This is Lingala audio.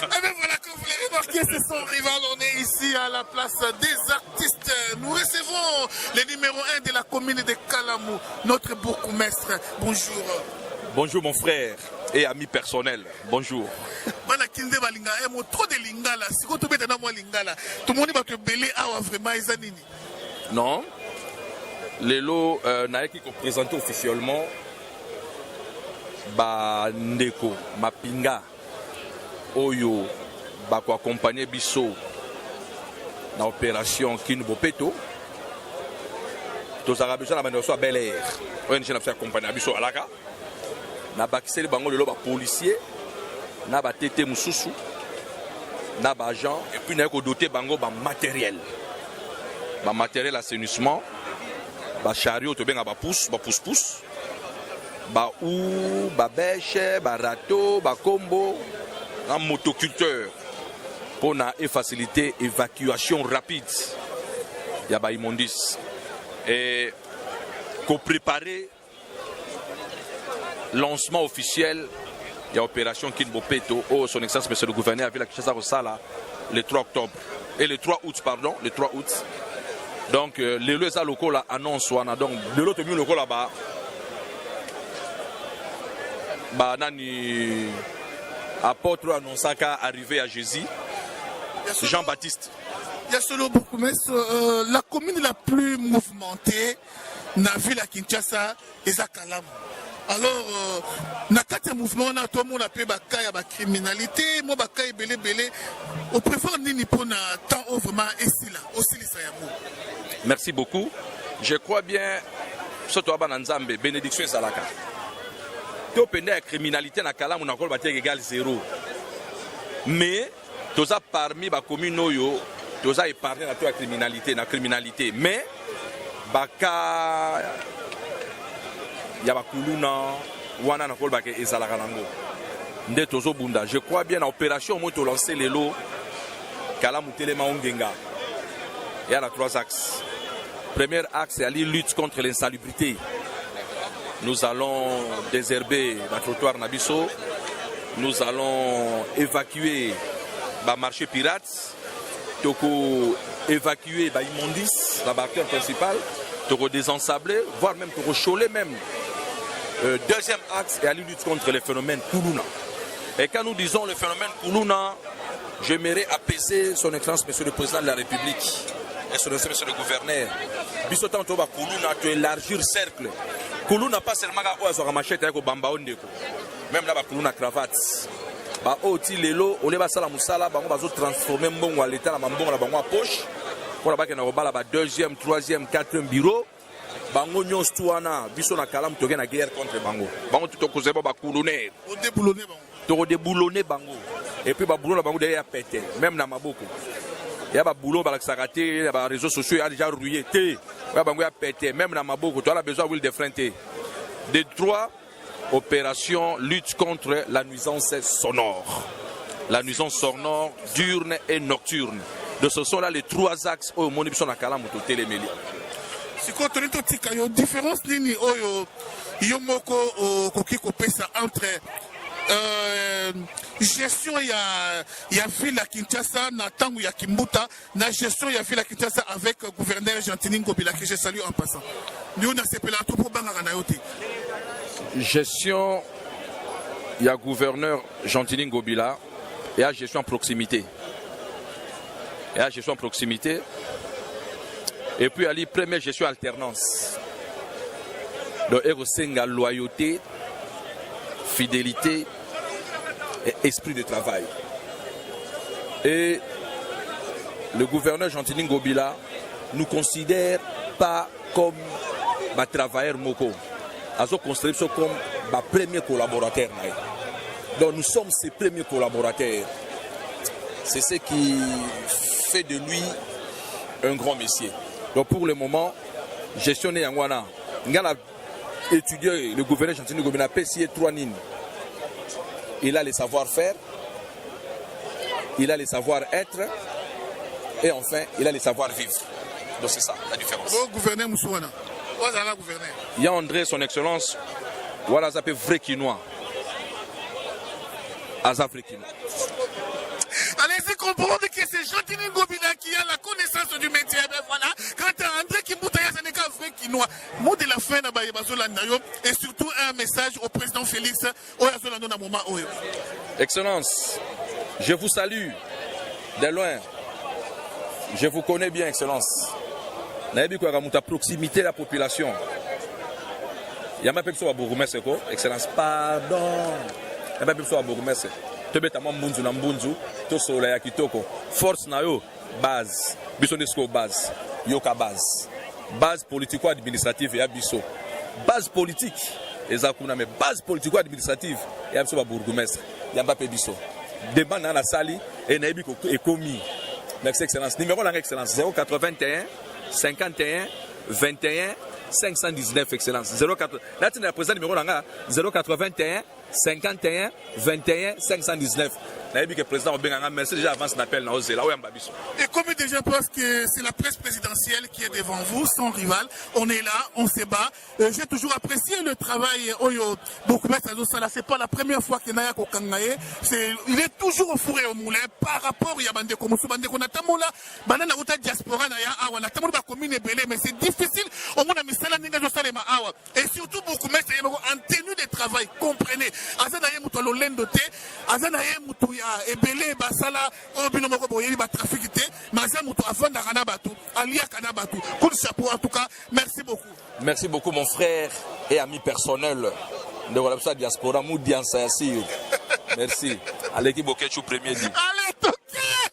Eh bien voilà, comme vous l'avez remarqué, c'est son rival. On est ici à la place des artistes. Nous recevons le numéro 1 de la commune de Kalamou, notre bourgmestre. Bonjour. Bonjour mon frère et ami personnel. Bonjour. Bana kinde balinga mo trop de lingala. Siko to beta na mo lingala. Tout le monde va te belé awa vraiment ezanini. Non. Lelo naeki ko présenter officiellement ba ndeko mapinga oyo ba ko accompagner biso na opération Kin Bopeto. Tous arabes na bando so Bel Air. On est na accompagner biso alaka. Na bakiseli bango lelo ba policier na ba tete mususu na ba agent et puis na ko doter bango ba matériel assainissement ba chariot to benga ba pousse ba ou ba bêche ba râteau ba combo un motoculteur pour na faciliter évacuation rapide ya ba immondice et ko préparer lancement officiel de l'opération Kin Bopeto au son excellence monsieur le gouverneur a vu la Kinshasa Rosala le 3 octobre et le 3 août pardon, le 3 août. Donc les leux locaux là annonce wana donc de l'autre mieux locaux là-bas bah nani apôtre annonçaka arrivé à Jésus Jean-Baptiste. Il y a solo bourgmestre la commune la plus mouvementée na ville à Kinshasa et à Kalamou. Alors, na kati mouvement na tout le monde appelle bakaya ba criminalité, moi bakaya belé au préfère nini pour na temps vraiment ici là, aussi les sayamo. Merci beaucoup. Je crois bien surtout à Bananzambe bénédiction ezalaka. To pende la criminalité na Kalamou na ko baté égal 0. Mais toza parmi ba commune oyo toza épargné na to la criminalité mais baka Yabakuluna, wana na kolba ke ezalaka nango. Nde tozo bunda. Je crois bien à opération moto lancer les lots Kalamou Telema Ongenga. Il y a 3 axes. Premier axe c'est la lutte contre l'insalubrité. Nous allons désherber la trottoir Nabiso. Nous allons évacuer le marché pirate. Toko évacuer l'immondice, la barrière principale. Toko désensabler, voire même toko choler même. Deuxième axe est la lutte contre le phénomène Koulouna. Et quand nous disons le phénomène Koulouna, j'aimerais apaiser son excellence, monsieur le président de la République, et son excellence, monsieur le gouverneur. Bisotan Toba Koulouna, tu élargir le cercle. Koulouna pas seulement à machette avec Bamba Ondeko. Même là, Koulouna cravate. Bah, oti lelo, on est bas la moussala, bah, on va transformer mon à l'état, la mambon, la bango à poche. On va la deuxième, troisième, quatrième bureau. Bango nyons tuana biso na Kalamou toke na guerre contre bango. Bango to ko zeba ba couloner. On déboulonner bango. To déboulonner bango. Et puis ba boulon bango derrière pété, même na maboko. Ya ba boulon ba sakate, ba réseaux sociaux a déjà rouillé té. Ba bango ya pété, même na maboko, tu as besoin de de frein té. De 3 opérations lutte contre la nuisance sonore. La nuisance sonore diurne et nocturne. De ce sont là les 3 axes au monde biso na Kalamou to téléméli. Si quand on est au tika, il y a une différence nini oyo yomoko koki kopesa entre gestion ya ville à Kinshasa na tangu ya Kimbuta na gestion ya ville à Kinshasa avec gouverneur Jean-Tini Ngobila que je salue en passant. Nous on a sepelé tout pour bangaka na yote. Gestion ya gouverneur Jean-Tini Ngobila et à gestion en proximité. Et puis, à la première gestion alternance. Donc, il loyauté, fidélité et esprit de travail. Et le gouverneur Jean-Tini Ngobila nous considère pas comme des travailleurs moko. Nous considérons comme des premiers collaborateurs. Donc, nous sommes ses premiers collaborateurs. C'est ce qui fait de lui un grand messier. Donc pour le moment, gestionner Yangwana, il a étudié le gouverneur Jean-Tini Ngobila PCA 3 NIN. Il a le savoir-faire, il a le savoir-être et enfin il a le savoir-vivre. Donc c'est ça la différence. Gouverneur Moussouana, il y a André, son excellence, voilà, ça peut vrai quinois. Azafrikinois. Allez-y comprendre que c'est Jean-Tini Ngobila qui a la connaissance du métier. Ben voilà, quand André Kimboutaya, ce n'est qu'un vrai Quinois. Mot de la fin, et surtout un message au président Félix. Excellence, je vous salue de loin. Je vous connais bien, Excellence. Naïbi quoi, à proximité de la population. Il y a même pas besoin de bourgmestre, Excellence, pardon. Il y a même pas besoin de bourgmestre. Tu bêtes à mon bunzu na mbunzu, tu soleil à kitoko. Force na yo, base. Bissonesco base. Yoka base. Base politico-administrative et abisso. Base politique. Ezakuna mais base politico-administrative et abisso ba bourgmestre. Il y a pas besoin. Débat dans la salle et naïbi est commis. Merci Excellence. Numéro de Excellence 081 51 21 519 Excellence. 081 là tu as présent numéro 081 51 21 519. Le président Obenganga, merci déjà avant son appel. Et comme déjà parce que c'est la presse présidentielle qui est devant vous, son rival, on est là, on se bat. J'ai toujours apprécié le travail. C'est pas la première fois qu'il y a Kokangaye. Il est toujours au four et au moulin par rapport à Yabande Komosu Bande Konatamola, Banana Rota Diaspora, Naya, la Tamola commune est belée, mais c'est difficile. Au moins, et surtout, beaucoup en tenue de travail, comprenez. Azanaye Moutolo Lendote, Azanaye Moutouya, Ebele, Basala, Obinomoko Boyeli, Batrafikité, Mazia Moutou, avant d'Aranabatu, Alia Kanabatu. Coup de chapeau, en tout cas, merci beaucoup. Merci beaucoup, mon frère et ami personnel de Walapsa Diaspora, Moudian Sayassir. Merci. À l'équipe Okechou, premier dit. Allez, toquez!